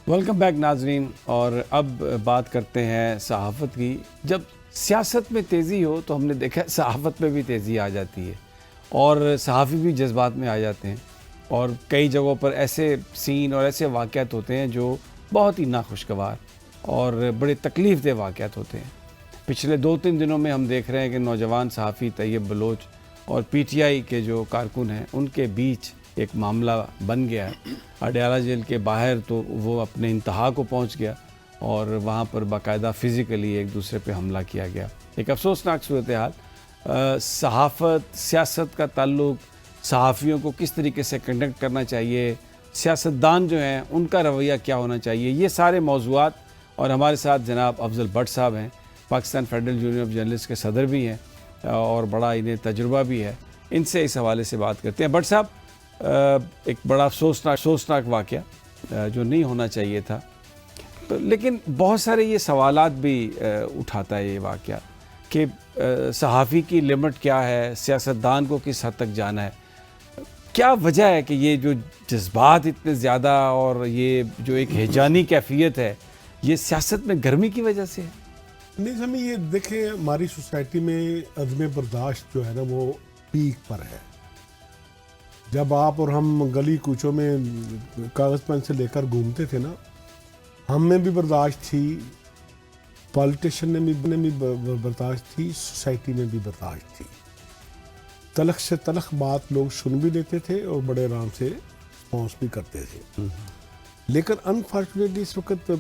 Welcome back नाजरीन। और अब बात करते हैं सहाफ़त की। जब सियासत में तेज़ी हो तो हमने देखा है सहाफ़त में भी तेज़ी आ जाती है और सहाफ़ी भी जज्बात में आ जाते हैं और कई जगहों पर ऐसे सीन और ऐसे वाक़यात होते हैं जो बहुत ही नाखुशगवार और बड़े तकलीफ़ दह वाक़यात होते हैं। पिछले 2-3 दिनों में हम देख रहे हैं कि नौजवान सहाफ़ी तैयब बलोच और पीटीआई के जो कारकुन हैं उनके बीच एक मामला बन गया है। अडयाला जेल के बाहर तो वो अपने इंतहा को पहुंच गया और वहाँ पर बाकायदा फ़िज़िकली एक दूसरे पे हमला किया गया। एक अफसोसनाक सूरत हाल। सहाफ़त सियासत का ताल्लुक़, सहाफ़ियों को किस तरीके से कंडक्ट करना चाहिए, सियासतदान जो हैं उनका रवैया क्या होना चाहिए, ये सारे मौज़ूआत। और हमारे साथ जनाब अफजल भट्ट साहब हैं, Pakistan federal union of journalist के सदर भी हैं और बड़ा इन्हें तजुर्बा भी है। इनसे इस हवाले से बात करते हैं। भट्ट साहब, एक बड़ा अफसोसनाक वाक़या जो नहीं होना चाहिए था, तो लेकिन बहुत सारे ये सवालात भी उठाता है ये वाक़या कि सहाफ़ी की लिमिट क्या है, सियासतदान को किस हद तक जाना है, क्या वजह है कि ये जो जज्बात इतने ज़्यादा और ये जो एक हिजानी कैफियत है ये सियासत में गर्मी की वजह से है? नहीं हमें ये देखें, हमारी सोसाइटी में अज़्म बर्दाश्त जो है ना वो पीक पर है। जब आप और हम गली कूचों में कागज़ पेन से लेकर घूमते थे ना, हम में भी बर्दाश्त थी, पॉलिटिशियन ने भी बर्दाश्त थी, सोसाइटी में भी बर्दाश्त थी। तलख से तलख बात लोग सुन भी लेते थे और बड़े आराम से रिस्पॉन्स भी करते थे। लेकिन अनफॉर्चुनेटली इस वक्त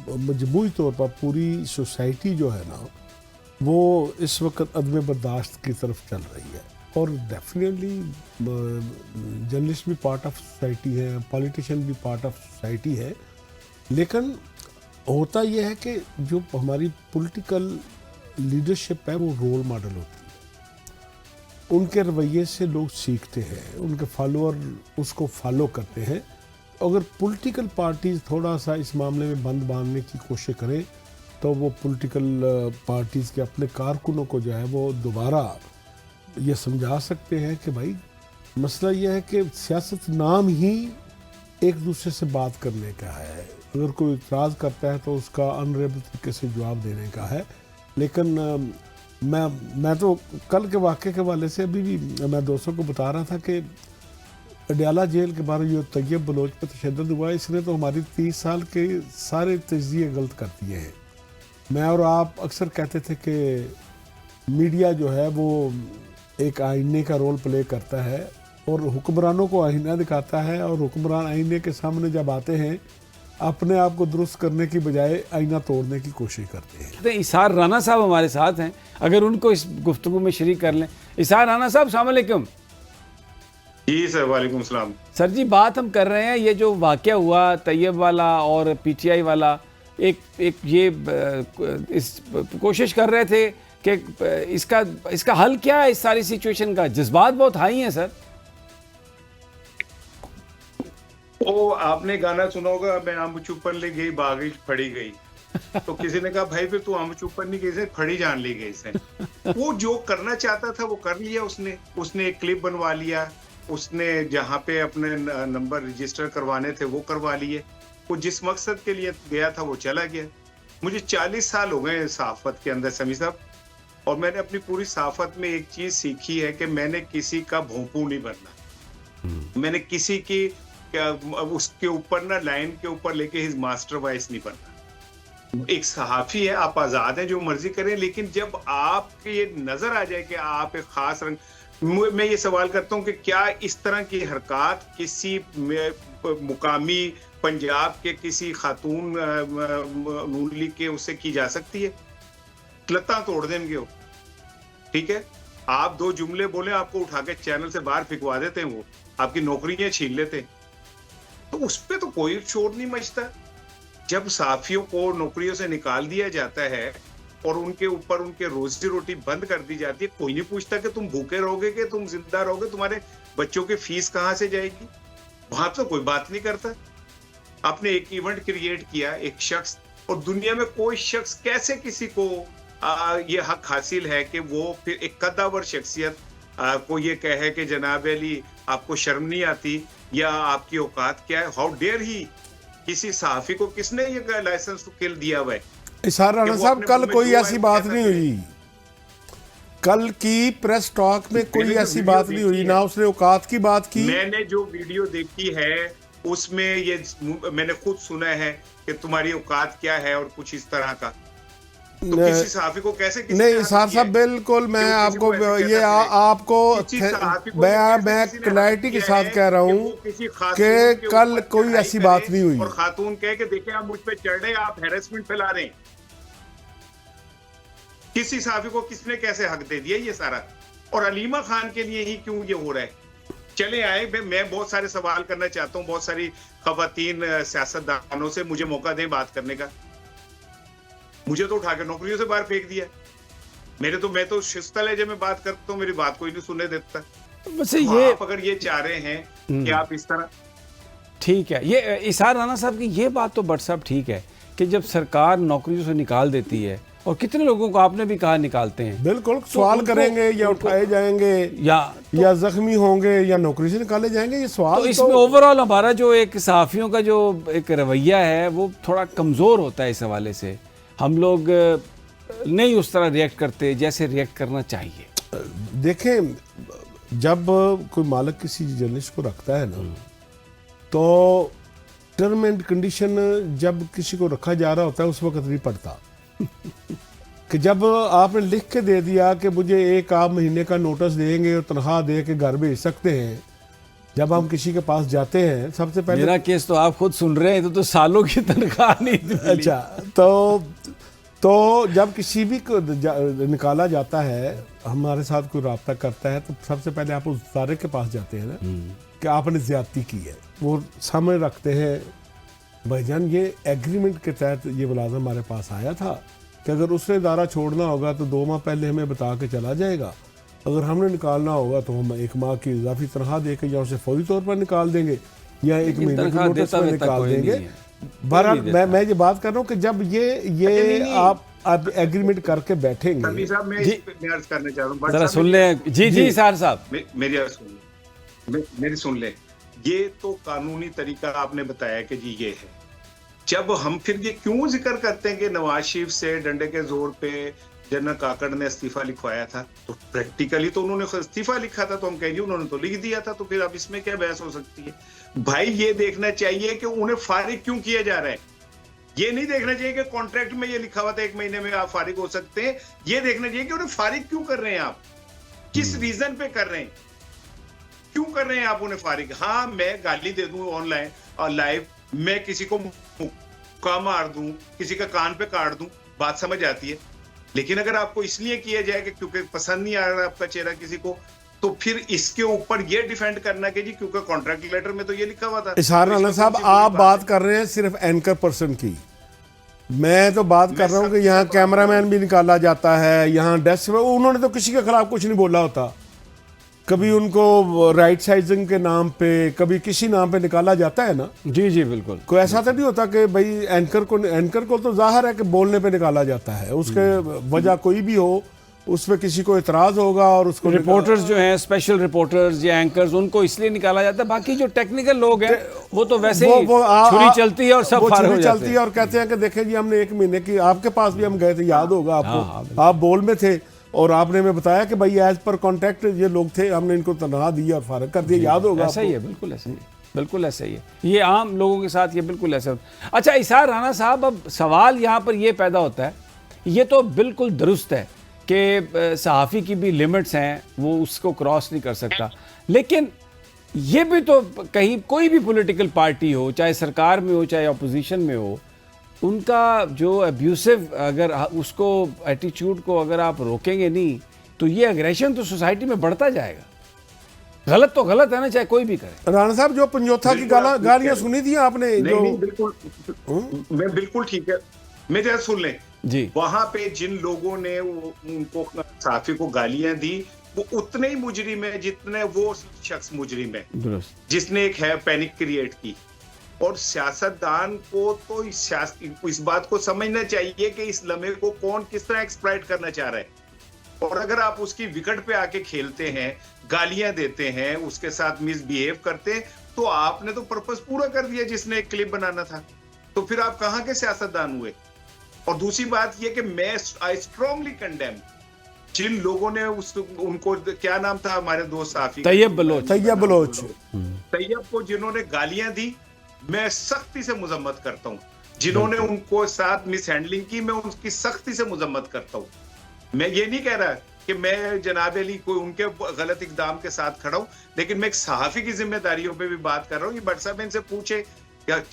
मजबूरी तौर पर पूरी सोसाइटी जो है ना वो इस वक्त अदम बर्दाश्त की तरफ चल रही है। और डेफिनेटली जर्नलिस्ट भी पार्ट ऑफ सोसाइटी है, पॉलिटिशियन भी पार्ट ऑफ सोसाइटी है। लेकिन होता यह है कि जो हमारी पॉलिटिकल लीडरशिप है वो रोल मॉडल होती है। उनके रवैये से लोग सीखते हैं, उनके फॉलोअर उसको फॉलो करते हैं। अगर पॉलिटिकल पार्टीज़ थोड़ा सा इस मामले में बंद बांधने की कोशिश करें तो वो पॉलिटिकल पार्टीज़ के अपने कारकुनों को जो है वो दोबारा ये समझा सकते हैं कि भाई मसला ये है कि सियासत नाम ही एक दूसरे से बात करने का है। अगर कोई इतराज़ करता है तो उसका अनरेबल तरीके से जवाब देने का है। लेकिन मैं तो कल के वाक़े के वाले से अभी भी मैं दोस्तों को बता रहा था कि अडयाला जेल के बारे जो तैयब बलोच पर तशद्दुद हुआ, इसने तो हमारी 30 साल के सारे तजज़िये गलत कर दिए हैं। मैं और आप अक्सर कहते थे कि मीडिया जो है वो एक आईने का रोल प्ले करता है और हुक्मरानों को आईना दिखाता है, और हुक्मरान आईने के सामने जब आते हैं अपने आप को दुरुस्त करने की बजाय आईना तोड़ने की कोशिश करते हैं। तो इसार राना साहब हमारे साथ हैं, अगर उनको इस गुफ्तगू में शरीक कर लें। इसार राना साहब, अस्सलाम वालेकुम। जी सर, वालेकुम सलाम। सर जी, बात हम कर रहे हैं ये जो वाक़या हुआ तैयब वाला और पीटीआई वाला, एक ये इस कोशिश कर रहे थे कि इसका हल क्या है इस सारी सिचुएशन का। जज्बात बहुत हाई हैं सर। ओ, आपने गाना सुना होगा, मैं आम चुपन ले गई बागी फड़ी गई। तो किसी ने कहा भाई फिर तू आम चुपन नहीं गई से फड़ी जान ली गई से। वो जो करना चाहता था वो कर लिया उसने एक क्लिप बनवा लिया, उसने जहाँ पे अपने नंबर रजिस्टर करवाने थे वो करवा लिए। वो जिस मकसद के लिए गया था वो चला गया। मुझे 40 साल हो गए सहाफत के अंदर समी साहब, और मैंने अपनी पूरी सहाफत में एक चीज सीखी है कि मैंने किसी का भोंपू नहीं बनना। मैंने किसी की उसके ऊपर ना लाइन के ऊपर लेके हिज मास्टर वॉइस नहीं बनना। एक सहाफी है, आप आजाद हैं, जो मर्जी करें, लेकिन जब आपके ये नजर आ जाए कि आप एक खास रंग, मैं ये सवाल करता हूँ कि क्या इस तरह की हरकत किसी मुकामी पंजाब के किसी खातून नून लीग के उससे की जा सकती है? लत्ता तोड़ देंगे वो, ठीक है। आप दो जुमले बोले आपको उठा के चैनल से बाहर फिकवा देते हैं, वो आपकी नौकरियां छीन लेते हैं। तो उस पर तो कोई शोर नहीं मचता। जब सहाफियों को नौकरियों से निकाल दिया जाता है और उनके ऊपर उनके रोजी रोटी बंद कर दी जाती है, कोई नहीं पूछता कि तुम भूखे रहोगे कि तुम जिंदा रहोगे, तुम्हारे बच्चों की फीस कहां से जाएगी। वहां तो कोई बात नहीं करता। आपने एक इवेंट क्रिएट किया, एक शख्स, और दुनिया में कोई शख्स कैसे किसी को ये हक हासिल है कि वो फिर एक कद्दावर शख्सियत को ये कहे कि जनाब अली आपको शर्म नहीं आती या आपकी औकात क्या है, हाउ डेयर ही। किसी सहाफी को किसने ये लाइसेंस टू किल दिया हुआ है? इसार राणा वो साहब, अपने कल मुंह में कोई जो ऐसी है बात कहना नहीं चाहिए। हुई, कल की प्रेस टॉक में कोई मैंने जो ऐसी वीडियो बात नहीं हुई, देखी ना है, उसने औकात की बात की। मैंने जो वीडियो देखी है उसमें ये मैंने खुद सुना है कि तुम्हारी औकात क्या है और कुछ इस तरह का। तो किसी सहाफी को कैसे किसी ने नहीं हक इसार किया साहब, है? बिल्कुल मैं क्यों किसी आपको को ऐसे ये कहता है? आपको किसी सहाफी को मैं ये कैसे मैं किसी ने हक क्लैरिटी के किया साथ है कह रहा कि हूँ वो किसी कि खातून के कल ऊपर कोई चढ़ाई ऐसी करे बात नहीं हुई। और खातून कहे कि देखिए आप मुझ पे चढ़ रहे हैं, आप हैरेसमेंट फैला रहे हैं। किसी सहाफी को किसने कैसे हक दे दिया ये सारा? और अलीमा खान के लिए ही क्यों ये हो रहा है? चले आए, मैं बहुत सारे सवाल करना चाहता हूँ बहुत सारी खवातीन सियासतदानों से, मुझे मौका दें बात करने का। मुझे तो उठा के नौकरियों से बाहर फेंक दिया। मैं तो शिस्ता लहजे में बात करता हूँ, मेरी बात कोई नहीं सुनने देता। वैसे तो ये आप अगर ये चाह रहे हैं कि आप इस तरह, ठीक है, ये इसार राणा साहब की ये बात तो बट साहब ठीक है कि जब सरकार नौकरियों से निकाल देती है, और कितने लोगों को आपने भी कहा निकालते हैं, बिल्कुल सवाल करेंगे या उठाए जाएंगे या जख्मी होंगे या नौकरी से निकाले जाएंगे, ये सवाल तो इसमें ओवरऑल हमारा जो एक सहाफ़ियों का जो एक रवैया है वो थोड़ा कमज़ोर होता है। इस हवाले से हम लोग नहीं उस तरह रिएक्ट करते जैसे रिएक्ट करना चाहिए। देखें, जब कोई मालिक किसी जर्नलिस्ट को रखता है ना, तो टर्म एंड कंडीशन जब किसी को रखा जा रहा होता है उस वक्त नहीं पड़ता कि जब आपने लिख के दे दिया कि मुझे एक आप महीने का नोटिस देंगे और तनख्वाह दे के घर भेज सकते हैं, जब हम किसी के पास जाते हैं सबसे पहले, मेरा केस तो आप खुद सुन रहे हैं, तो सालों की तनख्वाह नहीं मिली। अच्छा, तो जब किसी भी को निकाला जाता है, हमारे साथ कोई रब्ता करता है, तो सबसे पहले आप उस इदारे के पास जाते हैं ना कि आपने ज्यादती की है। वो सामने रखते हैं, भाईजान ये एग्रीमेंट के तहत ये मुलाज़िम हमारे पास आया था कि अगर उसने इदारा छोड़ना होगा तो 2 माह पहले हमें बता के चला जाएगा, अगर हमने निकालना होगा तो हम 1 माह की इजाफी तनख्वाह दे के या उसे फौरी तौर पर निकाल देंगे या 1 महीने की नोटिस में निकाल देंगे। बहरहाल मैं ये बात कर रहा हूँ कि जब ये आप एग्रीमेंट करके बैठेंगे। सभी साहब, मैं इस पे अर्ज करना चाह रहा हूँ, जरा सुन ले। जी सार साहब, मेरी अर्ज सुन ले, मेरी सुन ले। ये तो कानूनी तरीका आपने बताया कि जी ये है। जब हम फिर ये क्यों जिक्र करते हैं कि नवाज शरीफ से डंडे के जोर पे जनरल काकड़ ने इस्तीफा लिखवाया था, तो प्रैक्टिकली तो उन्होंने इस्तीफा लिखा था, तो हम कहेंगे उन्होंने तो लिख दिया था, तो फिर अब इसमें क्या बहस हो सकती है? भाई ये देखना चाहिए कि उन्हें फारिग क्यों किया जा रहा है। ये नहीं देखना चाहिए कि कॉन्ट्रैक्ट में ये लिखा हुआ था 1 महीने में आप फारिग हो सकते हैं। ये देखना चाहिए कि उन्हें फारिग क्यों कर रहे हैं आप, किस रीजन पे कर रहे हैं, क्यों कर रहे हैं आप उन्हें फारिग। हाँ, मैं गाली दे दूं ऑनलाइन और लाइव, मैं किसी को मुक्का मार दूं, किसी का कान पे काट दूं, बात समझ आती है। लेकिन अगर आपको इसलिए किया जाए कि क्योंकि पसंद नहीं आ रहा आपका चेहरा किसी को, तो फिर इसके ऊपर ये डिफेंड करना कि जी क्योंकि कॉन्ट्रैक्ट लेटर में तो ये लिखा हुआ था। इसार राणा साहब, आप बात कर रहे हैं सिर्फ एंकर पर्सन की, मैं तो बात कर रहा हूँ कि यहाँ कैमरामैन भी निकाला जाता है, यहाँ डेस्क में उन्होंने तो किसी के खिलाफ कुछ नहीं बोला होता, कभी उनको राइट साइजिंग के नाम पे, कभी किसी नाम पे निकाला जाता है ना। जी जी बिल्कुल। कोई ऐसा तो नहीं होता कि भाई एंकर को तो जाहिर है कि बोलने पे निकाला जाता है, उसके वजह कोई भी हो, उसमें किसी को इतराज होगा और उसको रिपोर्टर्स जो हैं, स्पेशल रिपोर्टर्स या एंकर्स, उनको इसलिए निकाला जाता है। बाकी जो टेक्निकल लोग हैं वो तो वैसे ही छुरी चलती है और सब फारिग हो जाते हैं और कहते हैं कि देखें जी हमने 1 महीने की, आपके पास भी हम गए थे, याद होगा आपको, आप बोल में थे और आपने हमें बताया कि भाई एज पर कॉन्ट्रैक्ट ये लोग थे, हमने इनको तनख्वाह दी और फारिग कर दिया, याद होगा। ऐसा ही है, बिल्कुल ऐसा ही, बिल्कुल ऐसा ही है। ये आम लोगों के साथ ये बिल्कुल ऐसा होता। अच्छा इसार राणा साहब, अब सवाल यहाँ पर ये पैदा होता है, ये तो बिल्कुल दुरुस्त है कि सहाफ़ी की भी लिमिट्स हैं, वो उसको क्रॉस नहीं कर सकता, लेकिन ये भी तो कहीं कोई भी पॉलिटिकल पार्टी हो, चाहे सरकार में हो चाहे अपोजिशन में हो, उनका जो अब्यूसिव अगर उसको एटीट्यूड को अगर आप रोकेंगे नहीं तो ये एग्रेशन तो सोसाइटी में बढ़ता जाएगा। गलत तो गलत है ना, चाहे कोई भी करे। राणा साहब, जो पंजोथा की गालियां सुनी थी आपने, नहीं, बिल्कुल मैं बिल्कुल ठीक है, मेरे सुन लें जी। वहां पे जिन लोगों ने उनको सहाफी को गालियां दी, वो उतने ही मुजरिम है जितने वो शख्स मुजरिम है जिसने एक है पैनिक क्रिएट की। और सियासतदान को तो इस बात को समझना चाहिए कि इस लम्हे को कौन किस तरह एक्सप्लॉइट करना चाह रहा है। और अगर आप उसकी विकेट पे आके खेलते हैं, गालियां देते हैं, उसके साथ मिसबिहेव करते हैं, तो आपने तो पर्पस पूरा कर दिया जिसने एक क्लिप बनाना था, तो फिर आप कहां के सियासतदान हुए? और दूसरी बात ये कि मैं आई स्ट्रांगली कंडेम जिन लोगों ने उनको क्या नाम था हमारे दोस्त साफी तैयब बलोच तैयब को जिन्होंने गालियां दी, मैं सख्ती से मजम्मत करता हूं। जिन्होंने उनको साथ मिस हैंडलिंग की, मैं उनकी सख्ती से मजम्मत करता हूं। मैं ये नहीं कह रहा कि मैं जनाब अली कोई उनके गलत इकदाम के साथ खड़ा हूं, लेकिन मैं एक सहाफी की जिम्मेदारियों पे भी बात कर रहा हूं। ये भट्ट साहब इनसे पूछे,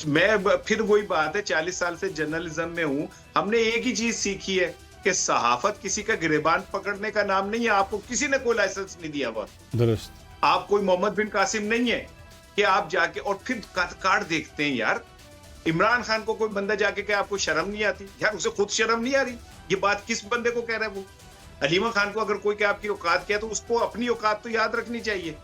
मैं फिर वही बात है, 40 साल से जर्नलिज्म में हूं, हमने एक ही चीज सीखी है कि सहाफत किसी का गिरेबान पकड़ने का नाम नहीं है। आपको किसी ने कोई लाइसेंस नहीं दिया हुआ, दुरुस्त, आप कोई मोहम्मद बिन कासिम नहीं है कि आप जाके और फिर कार्ड देखते हैं। यार इमरान खान को कोई बंदा जाके क्या आपको शर्म नहीं आती? यार उसे खुद शर्म नहीं आ रही? ये बात किस बंदे को कह रहा है वो? हलीमा खान को अगर कोई क्या आपकी औकात किया तो उसको अपनी औकात तो याद रखनी चाहिए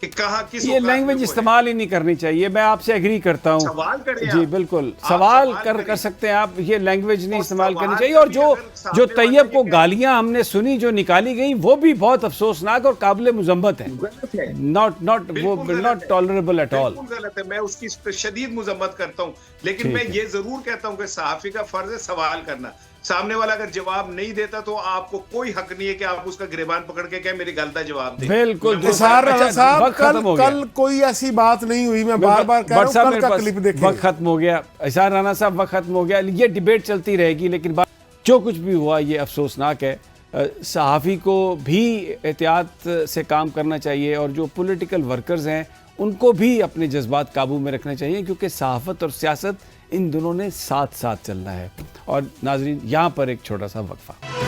कि कहाँ किस ये लैंग्वेज इस्तेमाल ही नहीं करनी चाहिए। मैं आपसे एग्री करता हूँ। सवाल करें जी आप। बिल्कुल, आप सवाल सवाल कर सकते हैं आप। ये लैंग्वेज नहीं और इस्तेमाल करनी सवाल चाहिए। का और भी जो अगर सामने जो वाला तैयब ये को कहे- गालियां हमने सुनी जो निकाली गई, वो भी बहुत अफसोसनाक और काबिल मुजम्मत है। गलत है, नॉट वो बिल्कुल गलत नॉट है। Tolerable at all. बिल्कुल गलत है। मैं उसकी शदीद मुजम्मत करता हूँ, लेकिन ठीक मैं है। ये जरूर कहता हूँ कि सहाफी का फर्ज है सवाल करना। सामने वाला अगर जवाब नहीं देता तो आपको कोई हक नहीं है कि आप उसका गिरेबान पकड़ के कहें मेरी गलत जवाब दे। बिल्कुल, मैं निसार वो- राणा साहब, वक्त खत्म हो गया। कल कोई ऐसी बात नहीं हुई, मैं बार बार कह रहा बट हूं, साहब कल मेरे का पास क्लिप वक्त देखिए। खत्म हो गया। इशार राणा साहब, वक्त खत्म हो गया। ये डिबेट चलती रहेगी, लेकिन बात जो कुछ भी हुआ ये अफसोसनाक है। सहाफ़ी को भी एहतियात से काम करना चाहिए और जो पॉलिटिकल वर्कर्स हैं उनको भी अपने जज्बात काबू में रखने चाहिए, क्योंकि सहाफ़त और सियासत इन दोनों ने साथ साथ चलना है। और नाजरीन, यहाँ पर एक छोटा सा वक्फा।